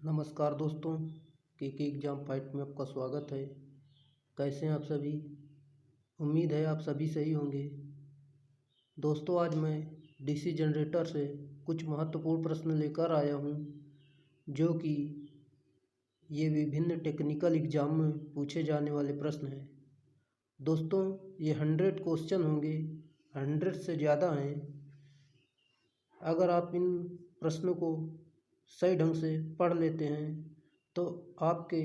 नमस्कार दोस्तों, के एग्ज़ाम फाइट में आपका स्वागत है। कैसे हैं आप सभी? उम्मीद है आप सभी सही होंगे। दोस्तों, आज मैं डीसी जनरेटर से कुछ महत्वपूर्ण प्रश्न लेकर आया हूं, जो कि ये विभिन्न टेक्निकल एग्ज़ाम में पूछे जाने वाले प्रश्न हैं। दोस्तों, ये 100 क्वेश्चन होंगे, 100 से ज़्यादा हैं। अगर आप इन प्रश्नों को सही ढंग से पढ़ लेते हैं तो आपके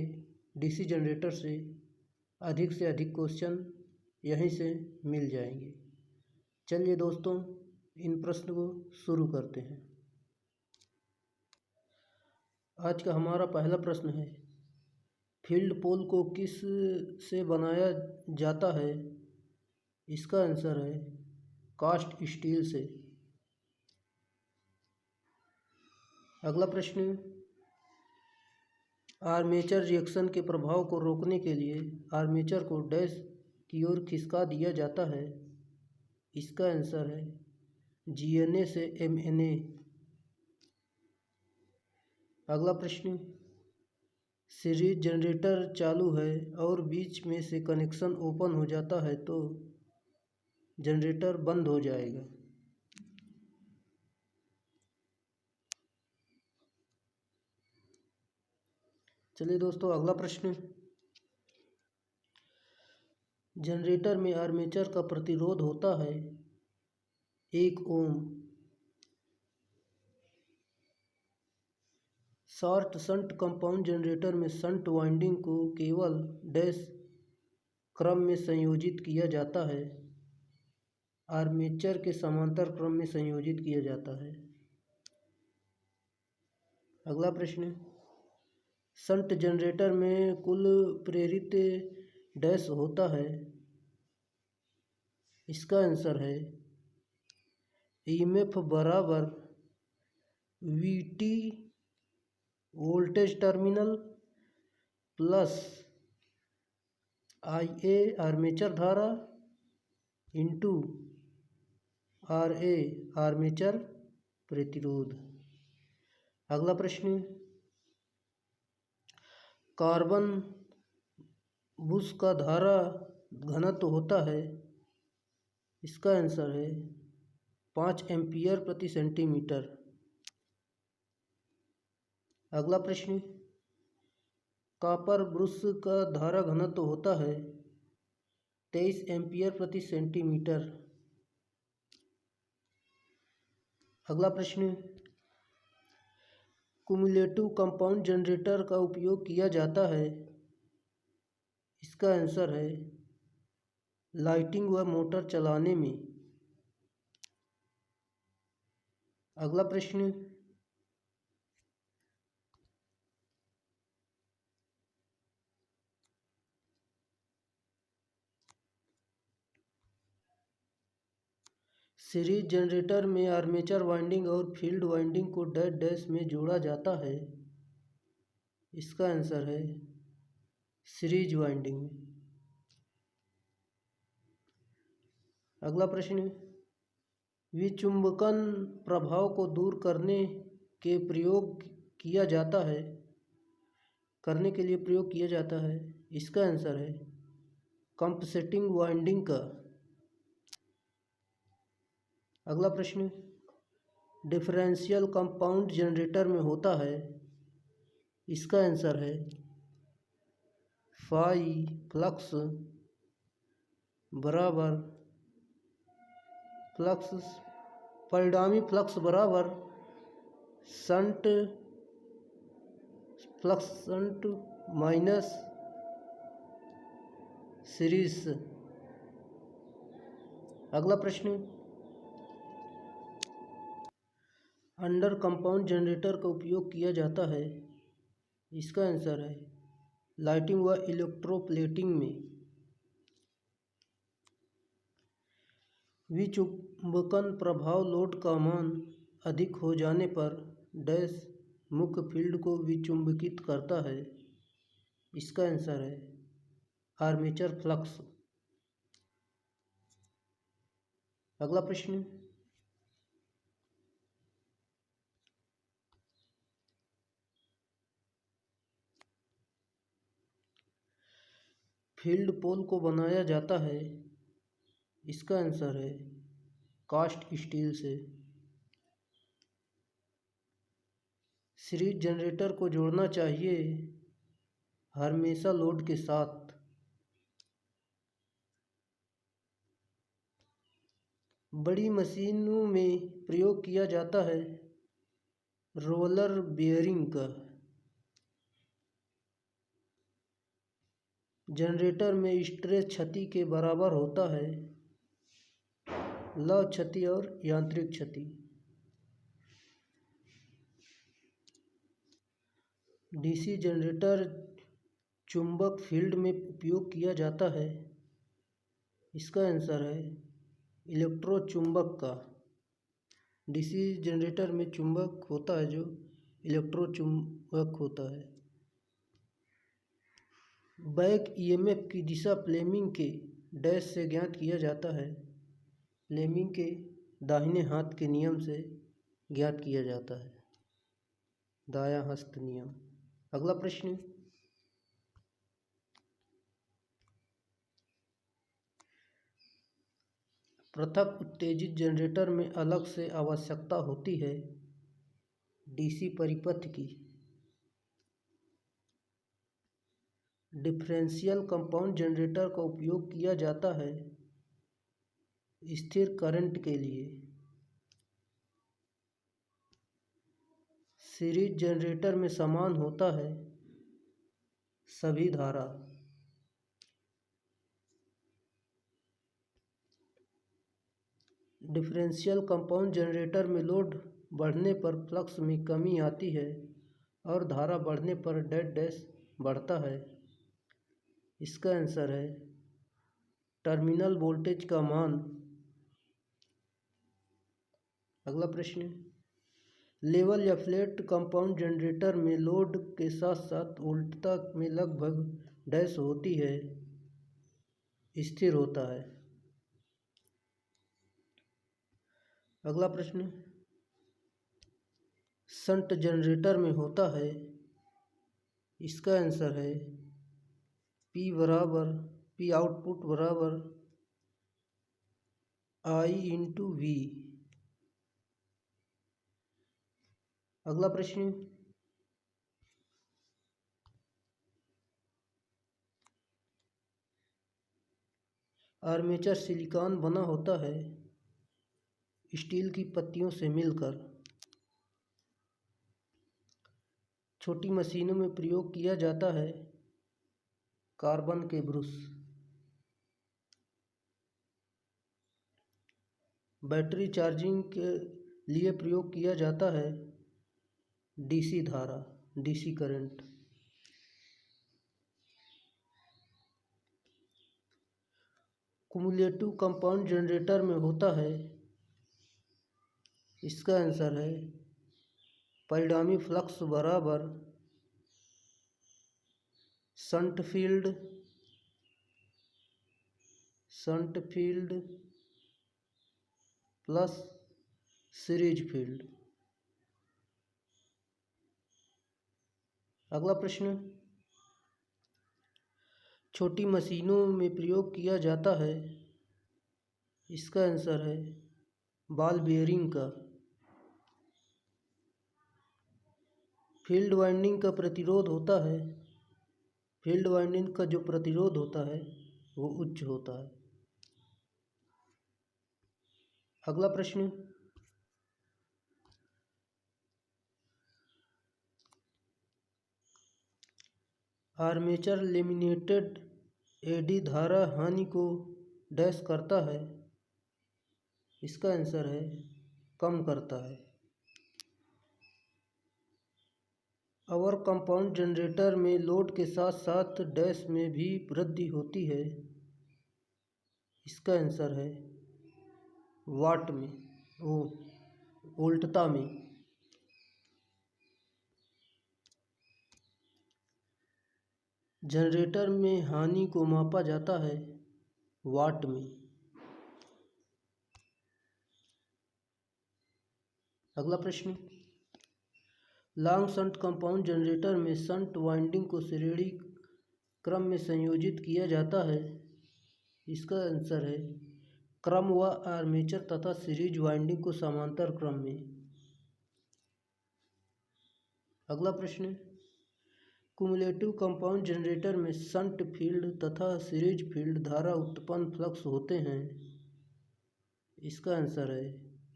डीसी जनरेटर से अधिक क्वेश्चन यहीं से मिल जाएंगे। चलिए दोस्तों, इन प्रश्न को शुरू करते हैं। आज का हमारा पहला प्रश्न है, फील्ड पोल को किस से बनाया जाता है? इसका आंसर है कास्ट स्टील से। अगला प्रश्न, आर्मेचर रिएक्शन के प्रभाव को रोकने के लिए आर्मेचर को डैश की ओर खिसका दिया जाता है। इसका आंसर है GNA से MNA। अगला प्रश्न, सीरीज जनरेटर चालू है और बीच में से कनेक्शन ओपन हो जाता है तो जनरेटर बंद हो जाएगा। चलिए दोस्तों, अगला प्रश्न, जनरेटर में आर्मेचर का प्रतिरोध होता है 1 ओम। शॉर्ट शंट कंपाउंड जनरेटर में शंट वाइंडिंग को केवल डैश क्रम में संयोजित किया जाता है, आर्मेचर के समांतर क्रम में संयोजित किया जाता है। अगला प्रश्न, शंट जनरेटर में कुल प्रेरित डैश होता है। इसका आंसर है EMF बराबर VT voltage terminal plus IA armature धारा इंटू RA आर्मेचर प्रतिरोध। अगला प्रश्न, कार्बन बुश का धारा घनत्व होता है। इसका आंसर है 5 एम्पीयर प्रति सेंटीमीटर। अगला प्रश्न, कॉपर ब्रुश का धारा घनत्व होता है 23 एम्पीयर प्रति सेंटीमीटर। अगला प्रश्न, कुमुलेटिव कंपाउंड जनरेटर का उपयोग किया जाता है। इसका आंसर है लाइटिंग व मोटर चलाने में। अगला प्रश्न, सीरीज जनरेटर में आर्मेचर वाइंडिंग और फील्ड वाइंडिंग को डैश डैश में जोड़ा जाता है। इसका आंसर है सीरीज वाइंडिंग में। अगला प्रश्न, विचुंबकन प्रभाव को दूर करने के लिए प्रयोग किया जाता है। इसका आंसर है कंपनसेटिंग वाइंडिंग का। अगला प्रश्न, डिफरेंशियल कंपाउंड जनरेटर में होता है। इसका आंसर है फाई फ्लक्स बराबर परिणामी फ्लक्स बराबर शंट माइनस सीरीज। अगला प्रश्न, अंडर कंपाउंड जनरेटर का उपयोग किया जाता है। इसका आंसर है लाइटिंग व इलेक्ट्रोप्लेटिंग में। विचुंबकन प्रभाव लोड का मान अधिक हो जाने पर डैश मुख्य फील्ड को विचुंबकित करता है। इसका आंसर है आर्मेचर फ्लक्स। अगला प्रश्न, फील्ड पोल को बनाया जाता है? इसका आंसर है कास्ट स्टील से। सीरीज जनरेटर को जोड़ना चाहिए हमेशा लोड के साथ। बड़ी मशीनों में प्रयोग किया जाता है रोलर बेयरिंग का। जनरेटर में स्ट्रेस क्षति के बराबर होता है लौ क्षति और यांत्रिक क्षति। डीसी जनरेटर चुंबक फील्ड में उपयोग किया जाता है? इसका आंसर है इलेक्ट्रोचुंबक का। डीसी जनरेटर में चुंबक होता है जो इलेक्ट्रोचुंबक होता है। बैक ईएमएफ की दिशा फ्लेमिंग के डैश से ज्ञात किया जाता है? फ्लेमिंग के दाहिने हाथ के नियम से ज्ञात किया जाता है, दायां हस्त नियम। अगला प्रश्न, पृथक उत्तेजित जनरेटर में अलग से आवश्यकता होती है डीसी परिपथ की। डिफरेंशियल कंपाउंड जनरेटर का उपयोग किया जाता है स्थिर करंट के लिए। सीरीज जनरेटर में समान होता है सभी धारा। डिफरेंशियल कंपाउंड जनरेटर में लोड बढ़ने पर फ्लक्स में कमी आती है और धारा बढ़ने पर डेड डैश बढ़ता है। इसका आंसर है टर्मिनल वोल्टेज का मान। अगला प्रश्न, लेवल या फ्लैट कंपाउंड जनरेटर में लोड के साथ साथ वोल्टता में लगभग डैश होती है स्थिर होता है। अगला प्रश्न, शंट जनरेटर में होता है? इसका आंसर है पी आउटपुट बराबर I/V। अगला प्रश्न, आर्मेचर सिलिकॉन बना होता है स्टील की पत्तियों से मिलकर। छोटी मशीनों में प्रयोग किया जाता है कार्बन के ब्रश। बैटरी चार्जिंग के लिए प्रयोग किया जाता है डीसी धारा, DC current. Cumulative compound generator में होता है? इसका आंसर है परिणामी फ्लक्स बराबर shunt field plus series field. अगला प्रश्न, छोटी मशीनों में प्रयोग किया जाता है? इसका आंसर है बॉल बेयरिंग का। फील्ड वाइंडिंग का प्रतिरोध होता है? फील्ड वाइंडिंग का जो प्रतिरोध होता है वो उच्च होता है। अगला प्रश्न, आर्मेचर लेमिनेटेड एडी धारा हानि को डैश करता है? इसका आंसर है कम करता है। अवर कंपाउंड जनरेटर में लोड के साथ साथ डैश में भी वृद्धि होती है। इसका आंसर है वाट में, वोल्टता में। जनरेटर में हानि को मापा जाता है वाट में। अगला प्रश्न, लॉन्ग शंट कंपाउंड जनरेटर में शंट वाइंडिंग को श्रेणी क्रम में संयोजित किया जाता है? इसका आंसर है क्रम व आर्मेचर तथा सीरीज वाइंडिंग को समांतर क्रम में। अगला प्रश्न, कुमुलेटिव कंपाउंड जनरेटर में शंट फील्ड तथा सीरीज फील्ड धारा उत्पन्न फ्लक्स होते हैं। इसका आंसर है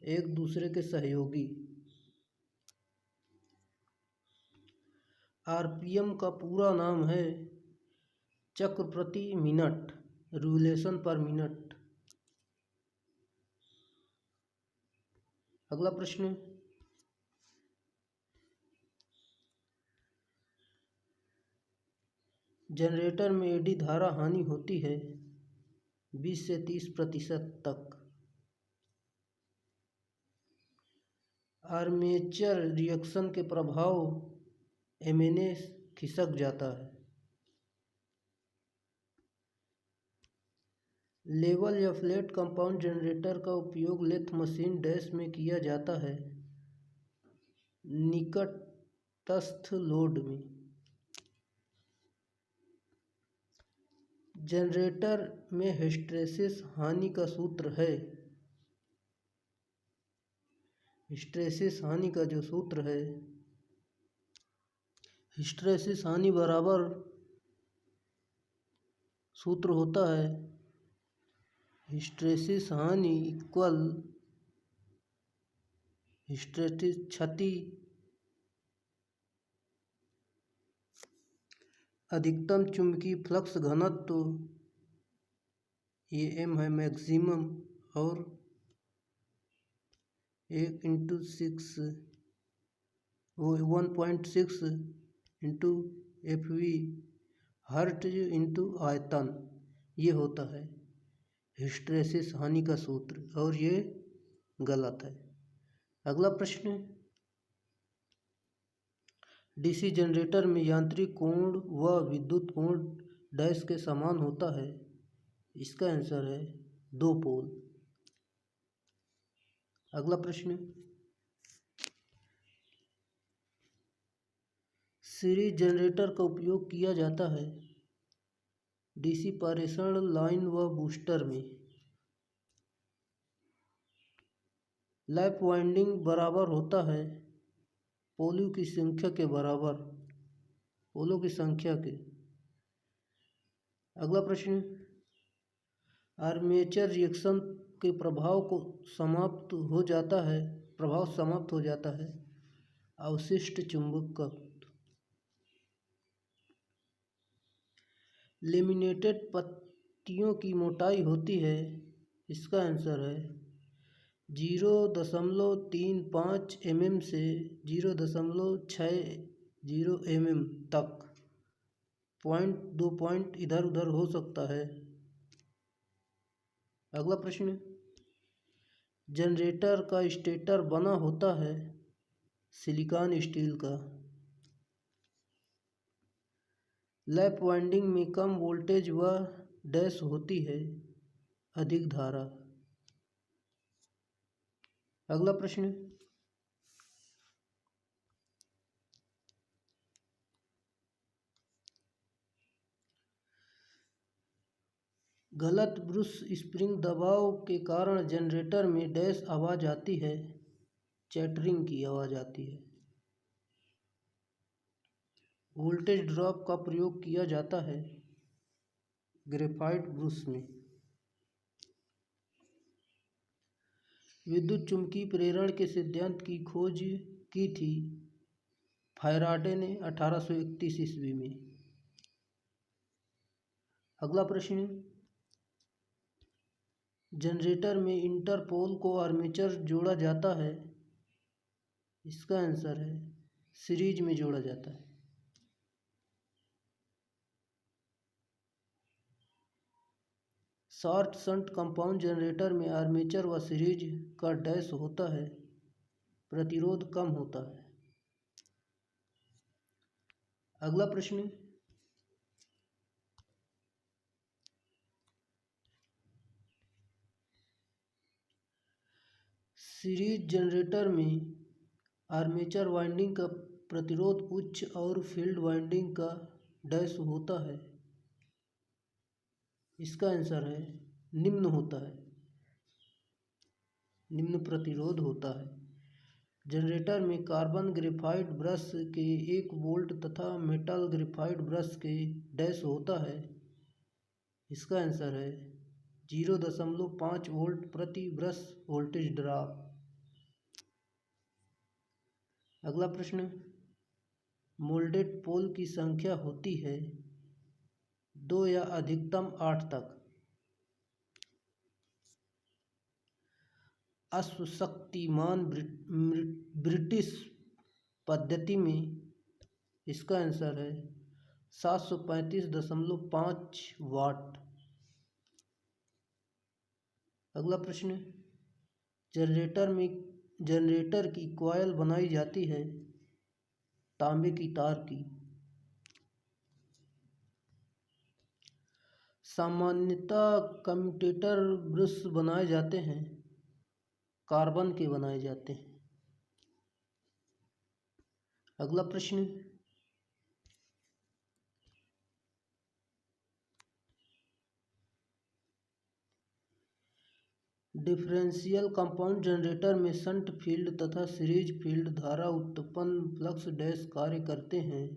एक दूसरे के सहयोगी। आरपीएम का पूरा नाम है चक्र प्रति मिनट, रिवोल्यूशन पर मिनट। अगला प्रश्न, जनरेटर में एडी धारा हानि होती है 20 से 30% तक। आर्मेचर रिएक्शन के प्रभाव एमएनए खिसक जाता है। लेवल या फ्लैट कंपाउंड जनरेटर का उपयोग लेथ मशीन डैश में किया जाता है निकटस्थ लोड में। जनरेटर में हिस्टैरिसीस हानि का सूत्र है। हिस्टैरिसीस हानि का जो सूत्र है, हिस्टैरिसीस हानि बराबर सूत्र होता है हिस्टैरिसीस हानि इक्वल हिस्टैरिसीस क्षति अधिकतम चुंबकीय फ्लक्स घनत्व, ये एम है मैक्सिमम, और 1.6 इंटू FV हर्ट्ज इंटू आयतन, ये होता है हिस्टैरिसीस हानि का सूत्र, और ये गलत है। अगला प्रश्न, डीसी जनरेटर में यांत्रिक कोण व विद्युत कोण डैश के समान होता है। इसका आंसर है 2 पोल। अगला प्रश्न, सीरीज जनरेटर का उपयोग किया जाता है डीसी पारेषण लाइन व बूस्टर में। लैप वाइंडिंग बराबर होता है पोलों की संख्या के बराबर, पोलों की संख्या के। अगला प्रश्न, आर्मेचर रिएक्शन के प्रभाव समाप्त हो जाता है अवशिष्ट चुंबकत्व। लेमिनेटेड पत्तियों की मोटाई होती है। इसका आंसर है 0.35 mm से 0.60 mm तक। दो पॉइंट इधर उधर हो सकता है। अगला प्रश्न, जनरेटर का स्टेटर बना होता है सिलिकॉन स्टील का। लैप वाइंडिंग में कम वोल्टेज व डैश होती है अधिक धारा। अगला प्रश्न, गलत ब्रूस स्प्रिंग दबाव के कारण जनरेटर में डैश आवाज़ आती है, चैटरिंग की आवाज़ आती है। वोल्टेज ड्रॉप का प्रयोग किया जाता है ग्रेफाइट ब्रूस में। विद्युत चुम्बकीय प्रेरण के सिद्धांत की खोज की थी फैराडे ने 1831 ईस्वी में। अगला प्रश्न, जनरेटर में इंटरपोल को आर्मेचर जोड़ा जाता है। इसका आंसर है सीरीज में जोड़ा जाता है। शॉर्ट शंट कंपाउंड जनरेटर में आर्मेचर व सीरीज का डैश होता है, प्रतिरोध कम होता है। अगला प्रश्न, सीरीज जनरेटर में आर्मेचर वाइंडिंग का प्रतिरोध उच्च और फील्ड वाइंडिंग का डैश होता है इसका आंसर है निम्न होता है, निम्न प्रतिरोध होता है। जनरेटर में कार्बन ग्रेफाइट ब्रश के 1 वोल्ट तथा मेटल ग्रेफाइट ब्रश के डैश होता है। इसका आंसर है 0.5 वोल्ट प्रति ब्रश वोल्टेज ड्रॉप। अगला प्रश्न, मोल्डेड पोल की संख्या होती है 2 या अधिकतम 8 तक। अश्वशक्तिमान ब्रिटिश पद्धति में इसका आंसर है 735.5 वाट। अगला प्रश्न, जनरेटर की कॉइल बनाई जाती है तांबे की तार की। सामान्यतः कम्यूटेटर ब्रश बनाए जाते हैं कार्बन के बनाए जाते हैं। अगला प्रश्न, डिफरेंशियल कंपाउंड जनरेटर में शंट फील्ड तथा सीरीज फील्ड द्वारा उत्पन्न फ्लक्स डैश कार्य करते हैं।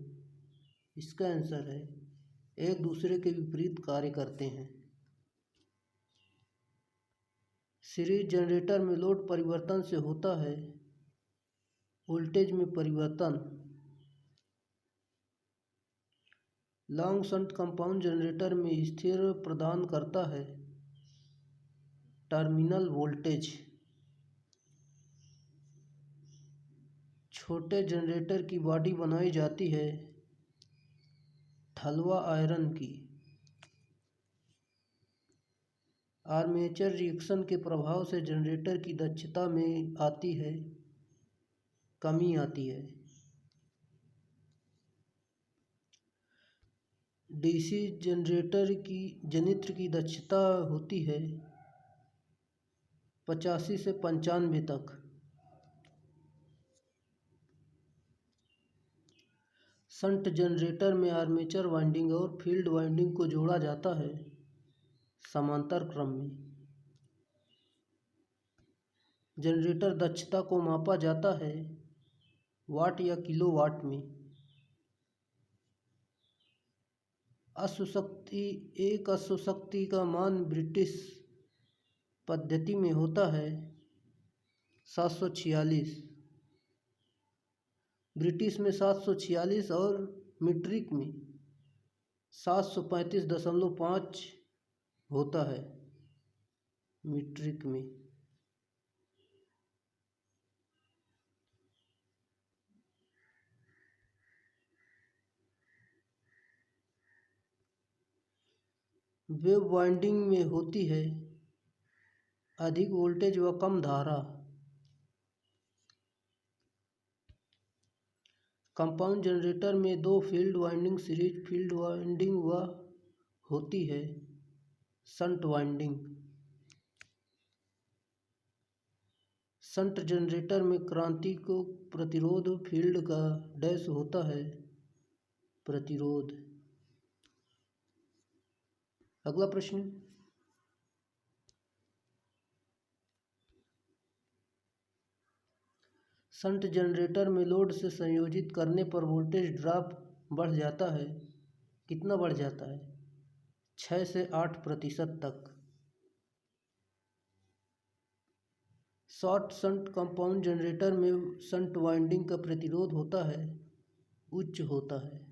इसका आंसर है एक दूसरे के विपरीत कार्य करते हैं। सीरीज जनरेटर में लोड परिवर्तन से होता है वोल्टेज में परिवर्तन। लॉन्ग शंट कंपाउंड जनरेटर में स्थिर प्रदान करता है टर्मिनल वोल्टेज। छोटे जनरेटर की बॉडी बनाई जाती है थलवा आयरन की। आर्मेचर रिएक्शन के प्रभाव से जनरेटर की दक्षता में आती है कमी आती है। डीसी जनरेटर की जनित्र की दक्षता होती है 85 से 95 तक। शंट जनरेटर में आर्मेचर वाइंडिंग और फील्ड वाइंडिंग को जोड़ा जाता है समांतर क्रम में। जनरेटर दक्षता को मापा जाता है वाट या किलोवाट में। अश्वशक्ति का मान ब्रिटिश पद्धति में होता है 746। ब्रिटिश में 746 और मीट्रिक में 735.5 होता है मीट्रिक में। वेव वाइंडिंग में होती है अधिक वोल्टेज व कम धारा। कंपाउंड जनरेटर में 2 field winding series field winding व होती है शंट वाइंडिंग। शंट जनरेटर में क्रांति को प्रतिरोध फील्ड का डैश होता है प्रतिरोध। अगला प्रश्न, शंट जनरेटर में लोड से संयोजित करने पर वोल्टेज ड्रॉप बढ़ जाता है। कितना बढ़ जाता है? 6 से 8% तक। शॉर्ट शंट कंपाउंड जनरेटर में शंट वाइंडिंग का प्रतिरोध होता है उच्च होता है।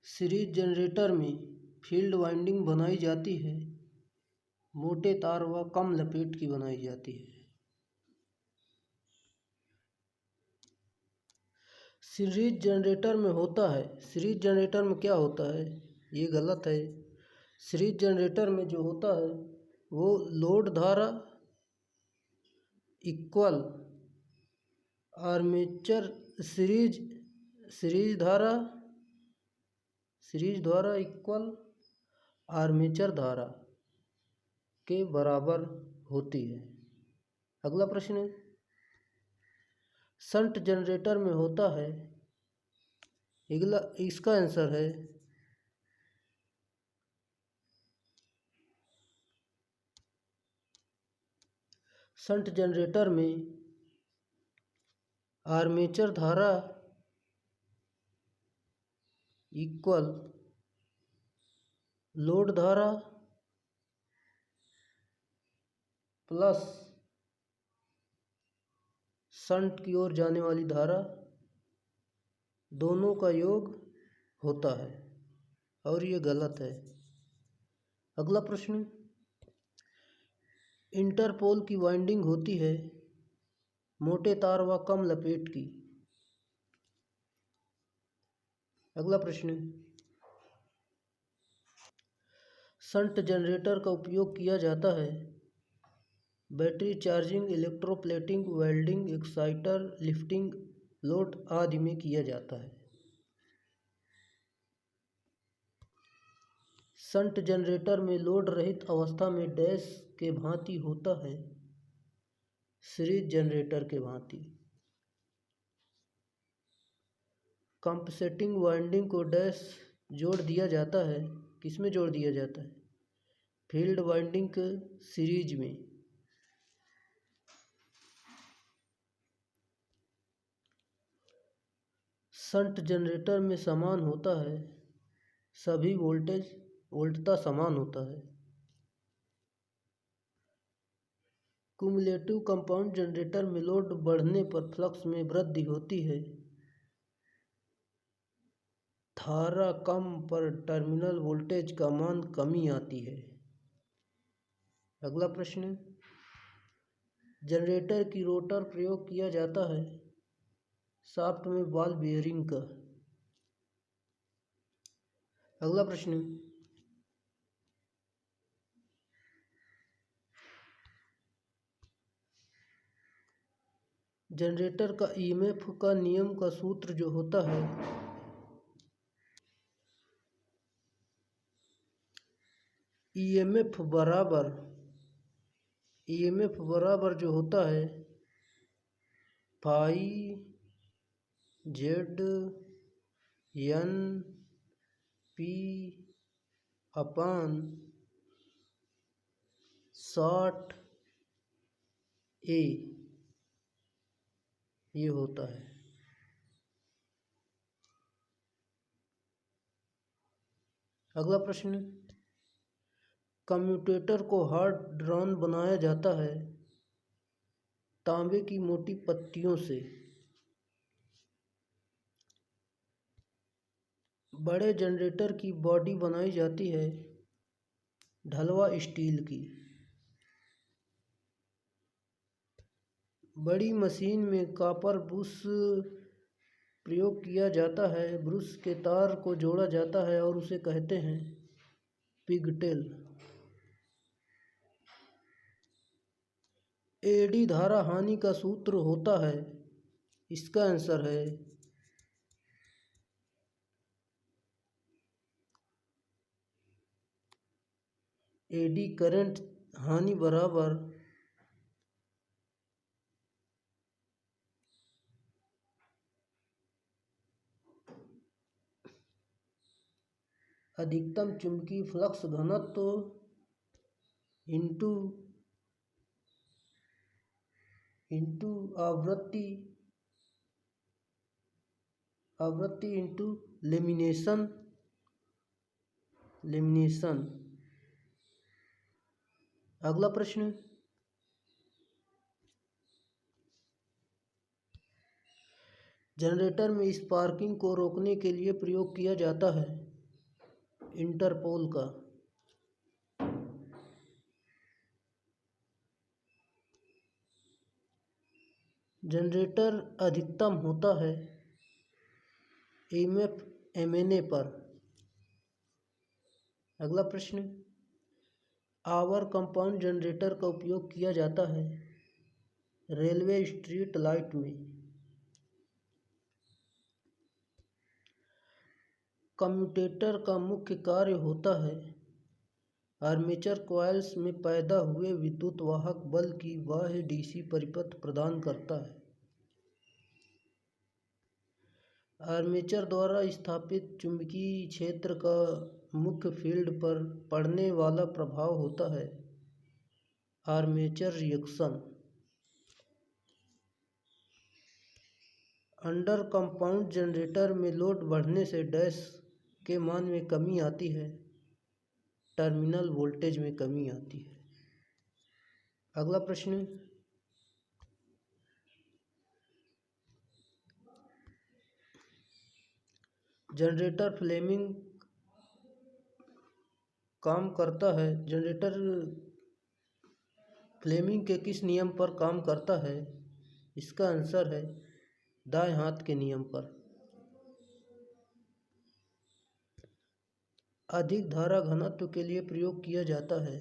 सीरीज जनरेटर में फील्ड वाइंडिंग बनाई जाती है मोटे तार व कम लपेट की बनाई जाती है। सीरीज जनरेटर में होता है, सीरीज जनरेटर में क्या होता है? ये गलत है। सीरीज जनरेटर में जो होता है वो लोड धारा इक्वल आर्मेचर सीरीज धारा इक्वल आर्मेचर धारा के बराबर होती है। अगला प्रश्न है, शंट जनरेटर में होता है इसका आंसर है शंट जनरेटर में आर्मेचर धारा इक्वल लोड धारा प्लस शंट की ओर जाने वाली धारा, दोनों का योग होता है, और ये गलत है। अगला प्रश्न, इंटरपोल की वाइंडिंग होती है मोटे तार व कम लपेट की। अगला प्रश्न, शंट जनरेटर का उपयोग किया जाता है battery charging, electroplating, welding, exciter, lifting load आदि में किया जाता है। शंट जनरेटर में लोड रहित अवस्था में डैश के भांति होता है सीरीज जनरेटर के भांति। कंपनसेटिंग वाइंडिंग को डैश जोड़ दिया जाता है, किसमें जोड़ दिया जाता है? फील्ड वाइंडिंग के सीरीज में। शंट जनरेटर में समान होता है, सभी वोल्टता समान होता है। क्युमुलेटिव कंपाउंड जनरेटर में लोड बढ़ने पर फ्लक्स में वृद्धि होती है, धारा कम पर टर्मिनल वोल्टेज का मान कमी आती है। अगला प्रश्न, जनरेटर की रोटर प्रयोग किया जाता है शाफ्ट में बॉल बेयरिंग का। अगला प्रश्न, जनरेटर का ईएमएफ का नियम का सूत्र जो होता है ईएमएफ बराबर जो होता है phi Z N P upon 60 A, ये होता है। अगला प्रश्न, कम्यूटेटर को हार्ड ड्रॉन बनाया जाता है तांबे की मोटी पत्तियों से। बड़े जनरेटर की बॉडी बनाई जाती है ढलवा स्टील की। बड़ी मशीन में कॉपर ब्रश प्रयोग किया जाता है, ब्रश के तार को जोड़ा जाता है और उसे कहते हैं पिगटेल। एडी धारा हानि का सूत्र होता है, इसका आंसर है एडी करंट हानि बराबर अधिकतम चुंबकीय फ्लक्स घनत्व इंटू आवृत्ति इंटू लेमिनेशन। अगला प्रश्न, जनरेटर में स्पार्किंग को रोकने के लिए प्रयोग किया जाता है इंटरपोल का। जनरेटर अधिकतम होता है ईएमएफ एमएनए पर। अगला प्रश्न, आवर कंपाउंड जनरेटर का उपयोग किया जाता है रेलवे स्ट्रीट लाइट में। कम्यूटेटर का मुख्य कार्य होता है आर्मेचर कॉइल्स में पैदा हुए विद्युत वाहक बल की बाह्य डीसी परिपथ प्रदान करता है। आर्मेचर द्वारा स्थापित चुंबकीय क्षेत्र का मुख्य फील्ड पर पड़ने वाला प्रभाव होता है armature reaction. Under compound generator में लोड बढ़ने से डैश के मान में कमी आती है, टर्मिनल वोल्टेज में कमी आती है। अगला प्रश्न, जनरेटर फ्लेमिंग काम करता है, जनरेटर फ्लेमिंग के किस नियम पर काम करता है? इसका आंसर है दाएं हाथ के नियम पर। अधिक धारा घनत्व के लिए प्रयोग किया जाता है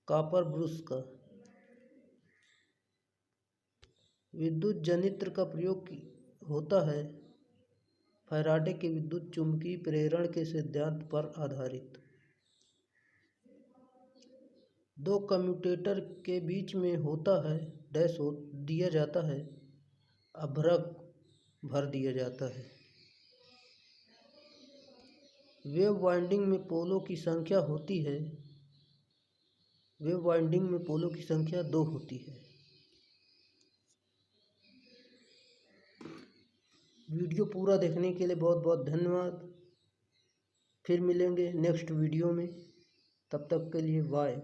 कॉपर ब्रूश का। विद्युत जनित्र का प्रयोग होता है फैराडे के विद्युत चुम्बकीय प्रेरण के सिद्धांत पर आधारित। दो कम्यूटेटर के बीच में होता है डैश दिया जाता है, अभ्रक भर दिया जाता है। वेव वाइंडिंग में पोलों की संख्या होती है, वेव वाइंडिंग में पोलों की संख्या 2 होती है। वीडियो पूरा देखने के लिए बहुत बहुत धन्यवाद। फिर मिलेंगे नेक्स्ट वीडियो में, तब तक के लिए बाय।